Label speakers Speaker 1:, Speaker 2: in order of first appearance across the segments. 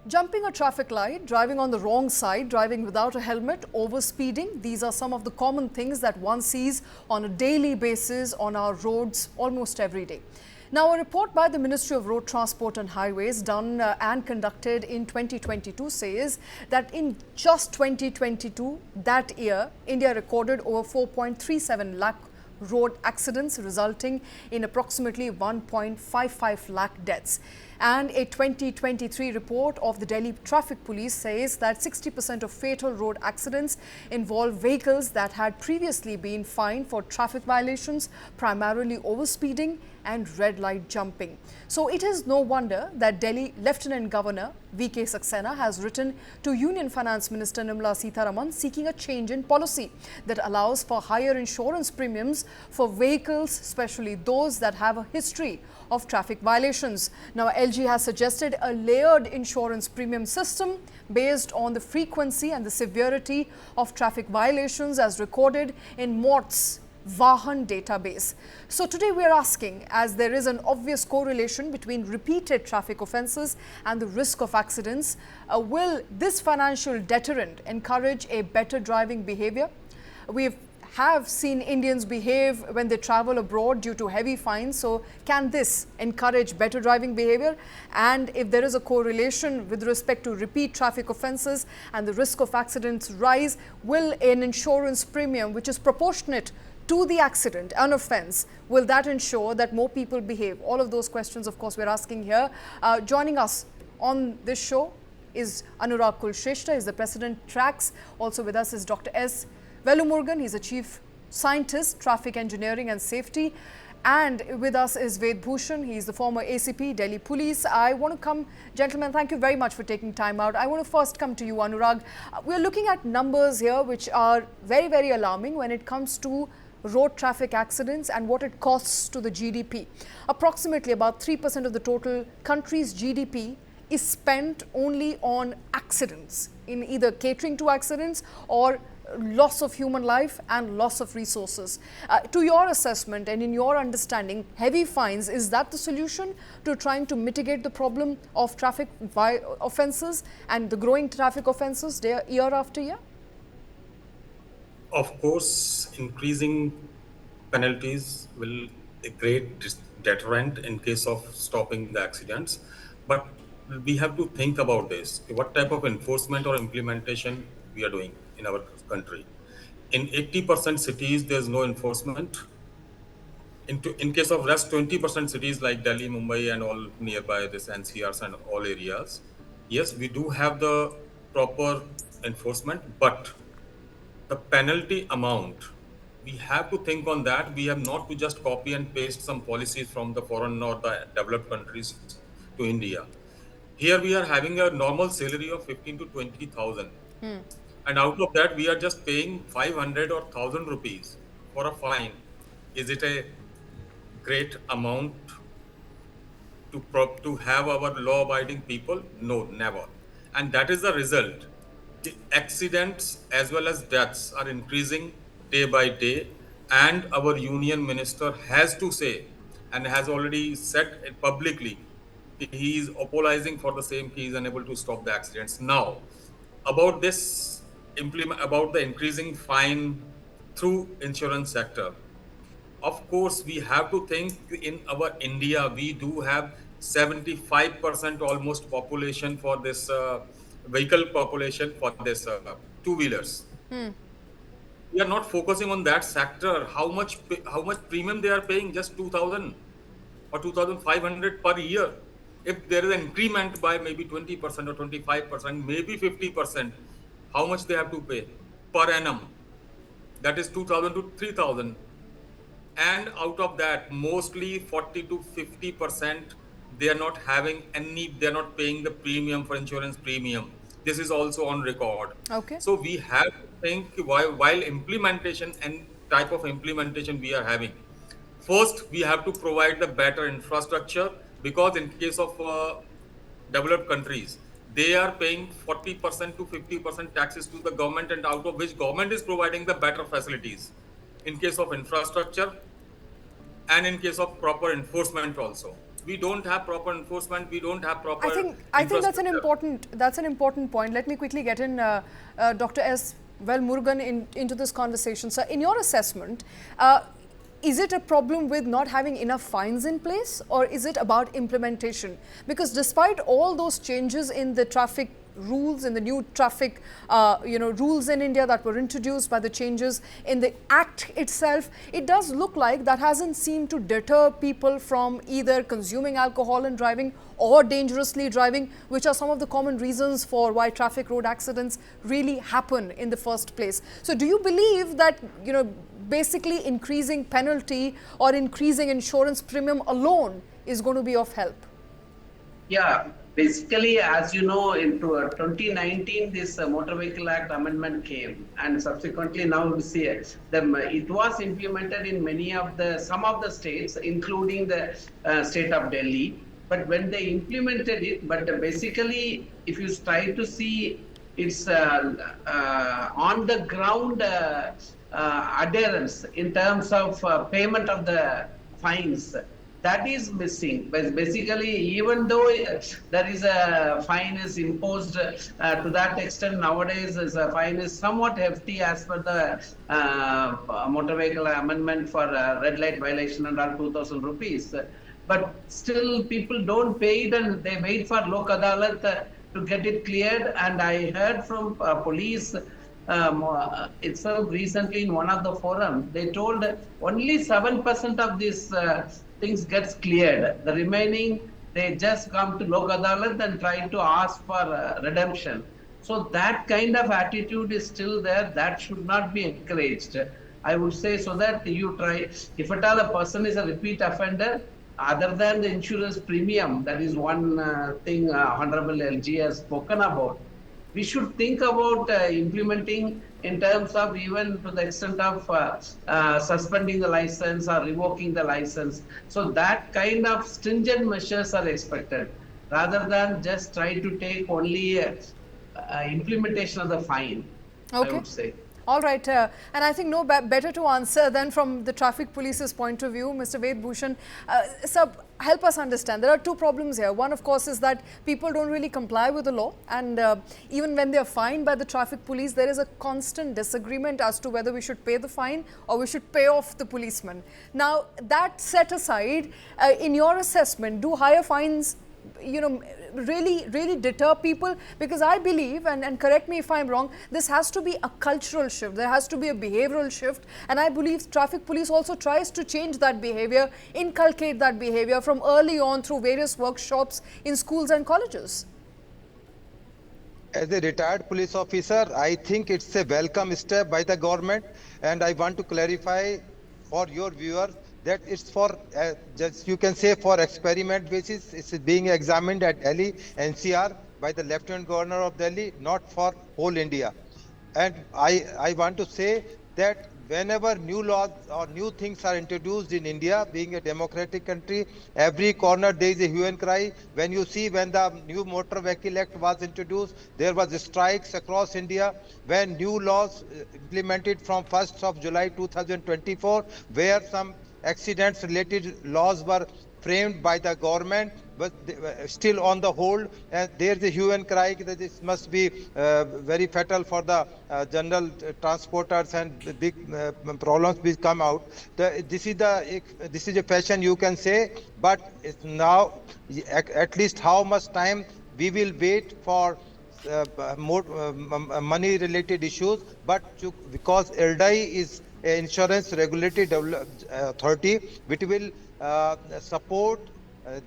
Speaker 1: Jumping a traffic light, driving on the wrong side, driving without a helmet, overspeeding, these are some of the common things that one sees on a daily basis on our roads almost every day. Now, a report by the Ministry of Road Transport and Highways done and conducted in 2022 says that in just 2022, that year, India recorded over 4.37 lakh road accidents, resulting in approximately 1.55 lakh deaths. And a 2023 report of the Delhi Traffic Police says that 60% of fatal road accidents involve vehicles that had previously been fined for traffic violations, primarily overspeeding and red light jumping. So it is no wonder that Delhi Lieutenant Governor K Saxena has written to Union Finance Minister Nirmala Sitharaman seeking a change in policy that allows for higher insurance premiums for vehicles, especially those that have a history of traffic violations. Now, LG has suggested a layered insurance premium system based on the frequency and the severity of traffic violations as recorded in MoRTH's VAHAN database. So today we are asking, as there is an obvious correlation between repeated traffic offences and the risk of accidents, will this financial deterrent encourage a better driving behaviour? We have seen Indians behave when they travel abroad due to heavy fines. So can this encourage better driving behaviour? And if there is a correlation with respect to repeat traffic offences and the risk of accidents rise, will an insurance premium which is proportionate to the accident, an offence, will that ensure that more people behave? All of those questions, of course, we're asking here. Joining us on this show is Anurag Kulshrestha, is the President TRACS. Also with us is Dr. S. Velumurugan, he's a Chief Scientist, Traffic Engineering and Safety. And with us is Ved Bhushan, he's the former ACP, Delhi Police. I want to come, gentlemen, thank you very much for taking time out. I want to first come to you, Anurag. We're looking at numbers here which are very, very alarming when it comes to road traffic accidents and what it costs to the GDP. Approximately about 3% of the total country's GDP is spent only on accidents, in either catering to accidents or loss of human life and loss of resources. To your assessment and in your understanding, heavy fines, is that the solution to trying to mitigate the problem of traffic offences and the growing traffic offences year after year?
Speaker 2: Of course, increasing penalties will a great deterrent in case of stopping the accidents. But we have to think about this. What type of enforcement or implementation we are doing in our country? In 80% cities, there's no enforcement. In case of rest 20% cities like Delhi, Mumbai, and all nearby this NCRs and all areas, yes, we do have the proper enforcement, but the penalty amount, we have to think on that. We have not to just copy and paste some policies from the foreign or the developed countries to India. Here we are having a normal salary of 15 to 20,000. And out of that, we are just paying 500 or 1,000 rupees for a fine. Is it a great amount to have our law-abiding people? No, never. And that is the result. The accidents as well as deaths are increasing day by day, and our union minister has to say and has already said it publicly, he is apologizing for the same. He is unable to stop the accidents. Now, about this about the increasing fine through insurance sector, of course, we have to think in our India, we do have 75% almost population for this vehicle population for this two-wheelers. We are not focusing on that sector. How much premium they are paying? Just 2,000 or 2,500 per year. If there is an increment by maybe 20% or 25%, maybe 50%, how much they have to pay per annum? That is 2,000 to 3,000. And out of that, mostly 40 to 50%, they are not having they're not paying the premium for insurance premium. This is also on record.
Speaker 1: Okay.
Speaker 2: So we have to think while implementation and type of implementation we are having. First, we have to provide the better infrastructure, because in case of developed countries, they are paying 40% to 50% taxes to the government, and out of which government is providing the better facilities in case of infrastructure and in case of proper enforcement also. We don't have proper enforcement. We don't have
Speaker 1: I
Speaker 2: proper
Speaker 1: think
Speaker 2: infrastructure.
Speaker 1: that's an important point. Let me quickly get in Dr. S. Well Murugan into this conversation. So, in your assessment, is it a problem with not having enough fines in place, or is it about implementation? Because despite all those changes in the traffic rules, in the new traffic rules in India that were introduced by the changes in the act itself, it does look like that hasn't seemed to deter people from either consuming alcohol and driving or dangerously driving, which are some of the common reasons for why traffic road accidents really happen in the first place. So do you believe that, basically increasing penalty or increasing insurance premium alone is going to be of help?
Speaker 3: Yeah, basically, as you know, into 2019, this Motor Vehicle Act amendment came, and subsequently now we see it. It was implemented in some of the states, including the state of Delhi. But when they implemented it, basically, if you try to see, it's on the ground adherence in terms of payment of the fines. That is missing. But basically, even though there is a fine is imposed to that extent nowadays, the fine is somewhat hefty as per the motor vehicle amendment for red light violation under 2,000 rupees. But still, people don't pay it and they wait for Lok Adalat to get it cleared. And I heard from police itself recently in one of the forums, they told only 7% of these things gets cleared. The remaining, they just come to Lok Adalat and try to ask for redemption. So that kind of attitude is still there. That should not be encouraged, I would say, so that you try, if at all a person is a repeat offender, other than the insurance premium, that is one thing Honorable LG has spoken about. We should think about implementing in terms of even to the extent of suspending the license or revoking the license. So that kind of stringent measures are expected rather than just try to take only implementation of the fine,
Speaker 1: Okay.
Speaker 3: I would say.
Speaker 1: All right, and I think no better to answer than from the traffic police's point of view, Mr. Ved Bhushan. Sir, help us understand. There are two problems here. One, of course, is that people don't really comply with the law, and even when they are fined by the traffic police, there is a constant disagreement as to whether we should pay the fine or we should pay off the policeman. Now, that set aside, in your assessment, do higher fines really deter people? Because I believe, and correct me if I'm wrong, this has to be a cultural shift. There has to be a behavioral shift. And I believe traffic police also tries to change that behavior, inculcate that behavior from early on through various workshops in schools and colleges.
Speaker 4: As a retired police officer, I think it's a welcome step by the government. And I want to clarify for your viewers that it's for, just you can say, for experiment basis. It's being examined at Delhi NCR by the Lieutenant Governor of Delhi, not for whole India. And I want to say that whenever new laws or new things are introduced in India, being a democratic country, every corner there is a hue and cry. When you see when the new Motor Vehicle Act was introduced, there was strikes across India. When new laws implemented from 1st of July 2024, where some accidents related laws were framed by the government, but still on the hold, and there's a hue and cry that this must be very fatal for the general transporters, and big problems will come out. This is a fashion, you can say, but it's now at least how much time we will wait for more money related issues, but because LDI is an insurance regulatory authority which will support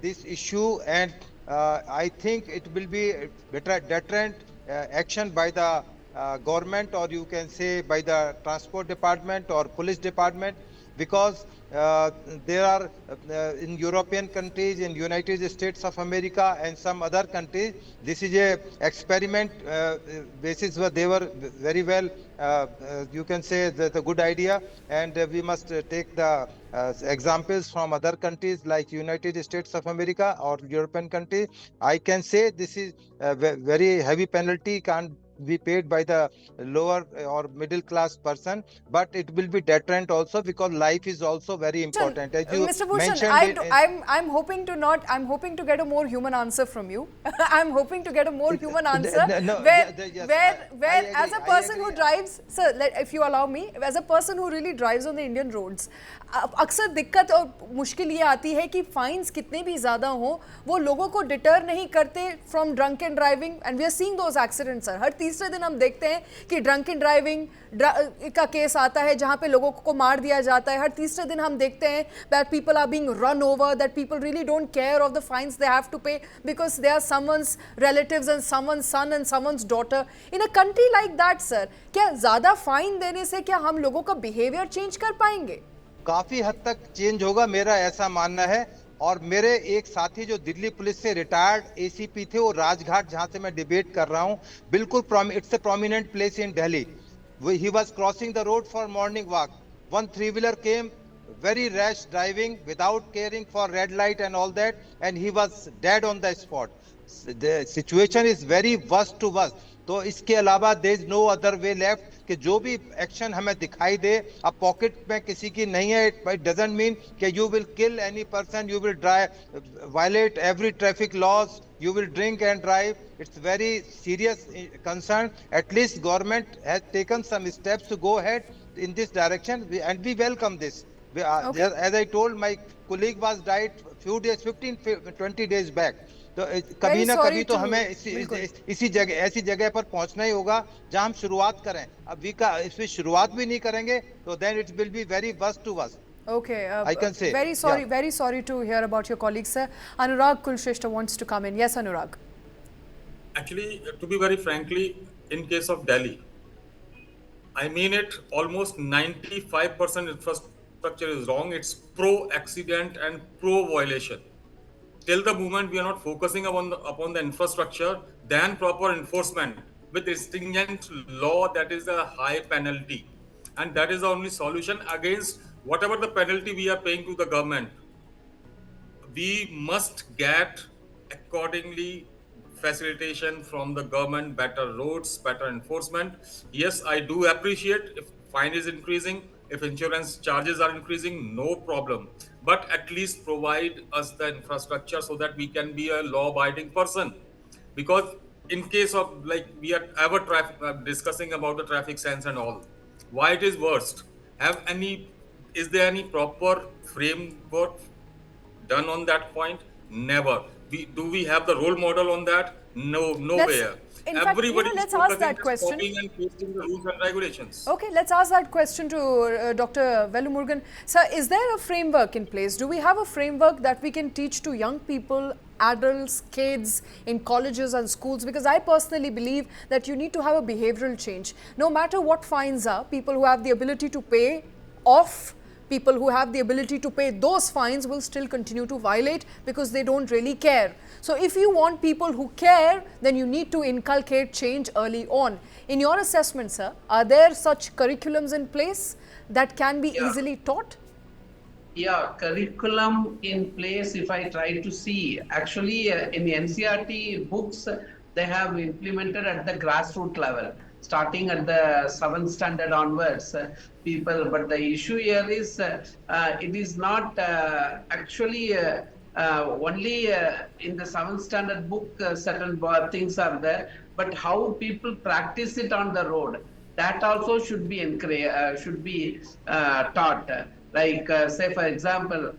Speaker 4: this issue, and I think it will be deterrent action by the government, or you can say by the transport department or police department, because there are in European countries, in United States of America and some other countries, this is a experiment basis where they were very well, you can say that's a good idea, and we must take the examples from other countries like United States of America or European countries. I can say this is a very heavy penalty can be paid by the lower or middle class person, but it will be deterrent also, because life is also very important. As you
Speaker 1: Mr. Bhushan,
Speaker 4: mentioned
Speaker 1: I'm hoping to not. I'm hoping to get a more human answer from you. I'm hoping to get a more human answer
Speaker 4: no,
Speaker 1: where
Speaker 4: yes,
Speaker 1: where
Speaker 4: I
Speaker 1: as
Speaker 4: agree,
Speaker 1: a
Speaker 4: I
Speaker 1: person who
Speaker 4: agree.
Speaker 1: drives, sir, if you allow me, as a person who really drives on the Indian roads, अक्सर दिक्कत और मुश्किल ये आती है कि fines कितने भी ज़्यादा हों वो लोगों को डिटर नहीं करते from drunk and driving, and we are seeing those accidents sir. हर तीसरे दिन हम देखते हैं कि ड्रंक एंड ड्राइविंग का केस आता है जहाँ पे लोगों को मार दिया जाता है. हर तीसरे दिन हम देखते हैं that people are being run over, that people really don't care of the fines they have to pay because they are someone's relatives and someone's son and someone's daughter. In a country like that sir, क्या ज़्यादा fine देने से क्या हम लोगों का behaviour change कर पाएंगे?
Speaker 4: काफी हद तक चेंज होगा, मेरा ऐसा मानना है. और मेरे एक साथी जो दिल्ली पुलिस से रिटायर्ड एसीपी थे, वो राजघाट जहां से मैं डिबेट कर रहा हूं, बिल्कुल it's a prominent place in Delhi. He was crossing the road for morning walk. One three wheeler came, very rash driving without caring for red light and all that, and he was dead on the spot. The situation is very worst to worst. तो इसके अलावा there is no other way left कि जो भी action हमें दिखाई दे, अब pocket में किसी की नहीं है, it doesn't mean कि you will kill any person, you will violate every traffic laws, you will drink and drive. It's very serious concern. At least government has taken some steps to go ahead in this direction, and we welcome this.
Speaker 1: Okay.
Speaker 4: As I told, my colleague was died few days, 15-20 days back. तो कभी ना
Speaker 1: sorry
Speaker 4: कभी तो
Speaker 1: to-
Speaker 4: हमें इसी जगह, ऐसी जगह पर पहुंचना ही होगा जहां हम शुरुआत करें. अब इसमें शुरुआत भी नहीं करेंगे तो then it will be very worst to us.
Speaker 1: Okay,
Speaker 4: I can say,
Speaker 1: very sorry to hear about your colleague, sir. Anurag Kulshrestha wants to come in. Yes, Anurag.
Speaker 2: Actually, to be very frankly, in case of Delhi, I mean it, almost 95% infrastructure is wrong. It's pro-accident and pro-violation. Till the moment we are not focusing upon the infrastructure, then proper enforcement with stringent law, that is a high penalty. And that is the only solution against whatever the penalty we are paying to the government. We must get accordingly facilitation from the government, better roads, better enforcement. Yes, I do appreciate if fine is increasing, if insurance charges are increasing, no problem. But at least provide us the infrastructure so that we can be a law-abiding person. Because in case of, like, we are ever discussing about the traffic sense and all, why it is worst? Is there any proper framework done on that point? Never. Do we have the role model on that? No, nowhere.
Speaker 1: In fact,
Speaker 2: Everybody is
Speaker 1: let's ask
Speaker 2: focusing
Speaker 1: that
Speaker 2: on
Speaker 1: question.
Speaker 2: copying and pasting the rules and regulations.
Speaker 1: Okay, let's ask that question to Dr. Velumurugan. Sir, is there a framework in place? Do we have a framework that we can teach to young people, adults, kids in colleges and schools? Because I personally believe that you need to have a behavioral change. No matter what fines are, people who have the ability to pay off, people who have the ability to pay those fines will still continue to violate because they don't really care. So if you want people who care, then you need to inculcate change early on. In your assessment, sir, are there such curriculums in place that can be easily taught?
Speaker 3: Yeah, curriculum in place, if I try to see, actually in the NCERT books, they have implemented at the grassroots level, starting at the 7th standard onwards, people, but the issue here is, it is not actually only in the 7th standard book, certain things are there, but how people practice it on the road, that also should be taught. Like, say, for example,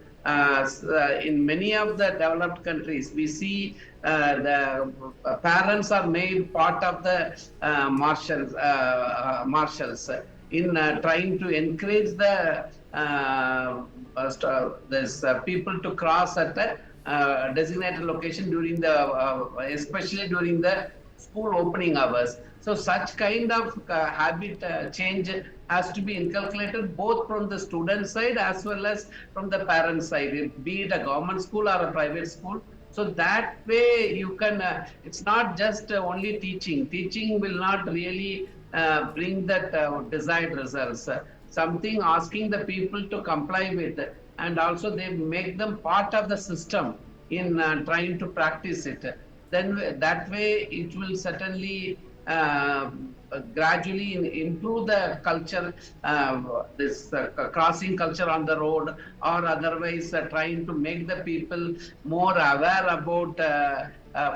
Speaker 3: in many of the developed countries, we see the parents are made part of the marshals in trying to encourage the people to cross at a designated location during the, especially during the school opening hours. So such kind of habit change has to be inculcated both from the student side as well as from the parent side, be it a government school or a private school. So that way you can, it's not just only teaching. Teaching will not really bring that desired results. Something asking the people to comply with, and also they make them part of the system in trying to practice it. Then that way it will certainly gradually improve the culture, this crossing culture on the road, or otherwise trying to make the people more aware about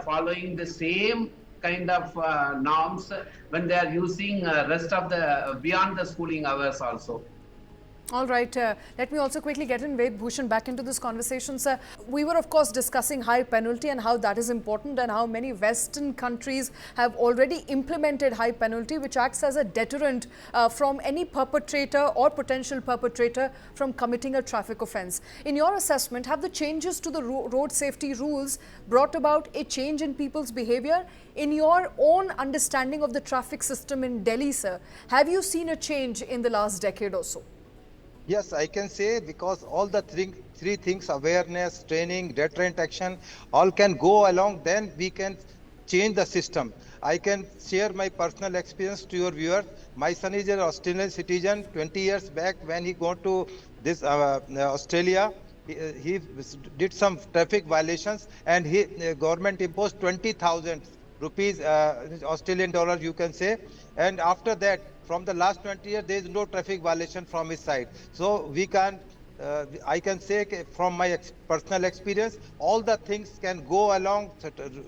Speaker 3: following the same kind of norms when they are using rest of the beyond the schooling hours also.
Speaker 1: All right. Let me also quickly get in Ved Bhushan back into this conversation, sir. We were, of course, discussing high penalty and how that is important and how many Western countries have already implemented high penalty, which acts as a deterrent from any perpetrator or potential perpetrator from committing a traffic offence. In your assessment, have the changes to the road safety rules brought about a change in people's behaviour? In your own understanding of the traffic system in Delhi, sir, have you seen a change in the last decade or so?
Speaker 4: Yes, I can say, because all the three things, awareness, training, deterrent action, all can go along, then we can change the system. I can share my personal experience to your viewers. My son is an Australian citizen. 20 years back, when he got to this Australia, he did some traffic violations, and government imposed 20,000 rupees, Australian dollar, you can say. And after that, from the last 20 years, there is no traffic violation from his side. So we can, I can say from my personal experience, all the things can go along: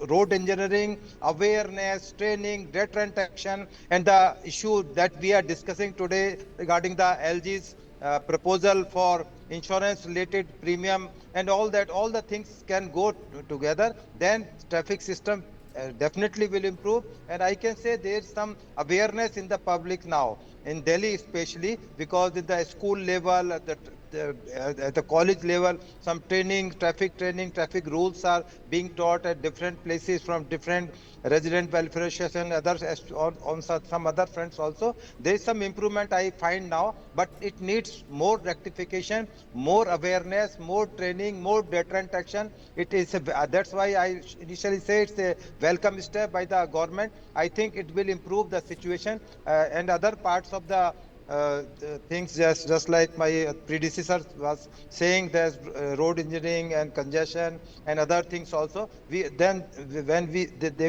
Speaker 4: road engineering, awareness, training, deterrent action, and the issue that we are discussing today regarding the LG's proposal for insurance-related premium, and all that, all the things can go together. Then traffic system definitely will improve. And I can say there's some awareness in the public now, in Delhi especially, because at the school level, at the college level, some traffic rules are being taught at different places from different resident welfare association, others on some other fronts also. There is some improvement I find now, but it needs more rectification, more awareness, more training, more deterrent action. It is that's why I initially say it's a welcome step by the government. I think it will improve the situation, and other parts of the things, just like my predecessor was saying, there's road engineering and congestion and other things also. They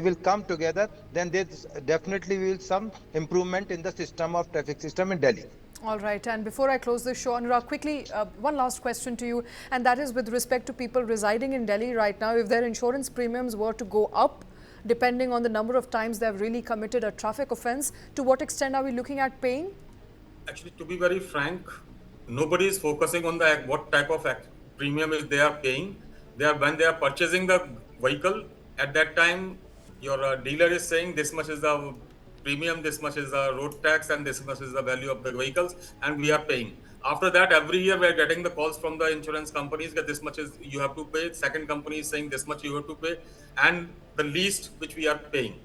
Speaker 4: will come together, then there's definitely will some improvement in the system of traffic system in Delhi.
Speaker 1: All right. And before I close this show, Anurag, quickly, one last question to you, and that is with respect to people residing in Delhi right now. If their insurance premiums were to go up, depending on the number of times they've really committed a traffic offence, to what extent are we looking at paying?
Speaker 2: Actually, to be very frank, nobody is focusing on what type of premium is they are paying. When they are purchasing the vehicle, at that time, your dealer is saying this much is the premium, this much is the road tax, and this much is the value of the vehicles, and we are paying. After that, every year we are getting the calls from the insurance companies that this much is you have to pay. Second company is saying this much you have to pay, and the least which we are paying.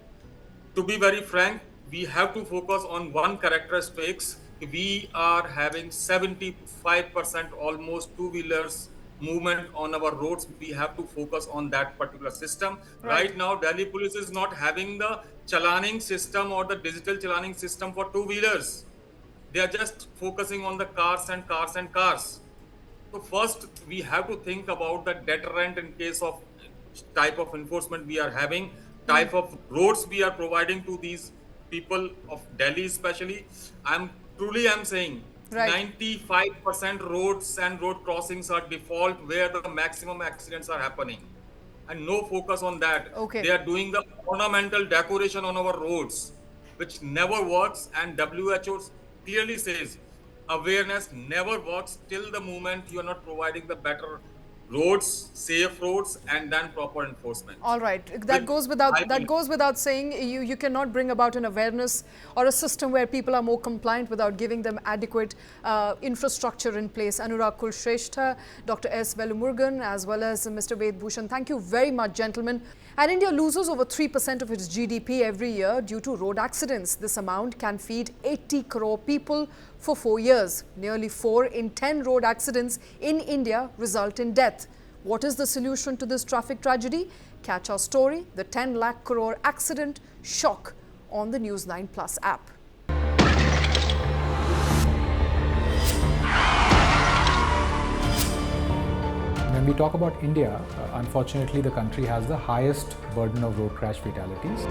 Speaker 2: To be very frank, we have to focus on one characteristics. We are having 75% almost two-wheelers movement on our roads. We have to focus on that particular system. Right now, Delhi police is not having the chalaning system or the digital chalaning system for two-wheelers. They are just focusing on the cars and cars and cars. So first, we have to think about the deterrent in case of type of enforcement we are having, type of roads we are providing to these people of Delhi especially. I'm saying 95% roads and road crossings are default where the maximum accidents are happening. And no focus on that.
Speaker 1: Okay.
Speaker 2: They are doing the ornamental decoration on our roads, which never works, and WHO clearly says awareness never works till the moment you are not providing the better roads, safe roads, and then proper enforcement.
Speaker 1: All right, that goes without saying. You cannot bring about an awareness or a system where people are more compliant without giving them adequate infrastructure in place. Anurag Kulshrestha, Dr. S. Velumurugan, as well as Mr. Ved Bhushan, thank you very much, gentlemen. And India loses over 3% of its GDP every year due to road accidents. This amount can feed 80 crore people for 4 years. Nearly 4 in 10 road accidents in India result in death. What is the solution to this traffic tragedy? Catch our story, the 10 lakh crore accident shock, on the News 9 Plus app.
Speaker 5: When we talk about India, unfortunately the country has the highest burden of road crash fatalities.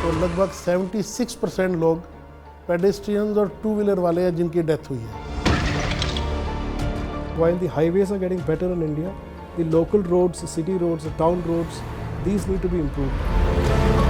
Speaker 6: तो लगभग 76% लोग pedestrians और two wheeler वाले हैं जिनकी death हुई है।
Speaker 7: While the highways are getting better in India, the local roads, the city roads, the town roads, these need to be improved.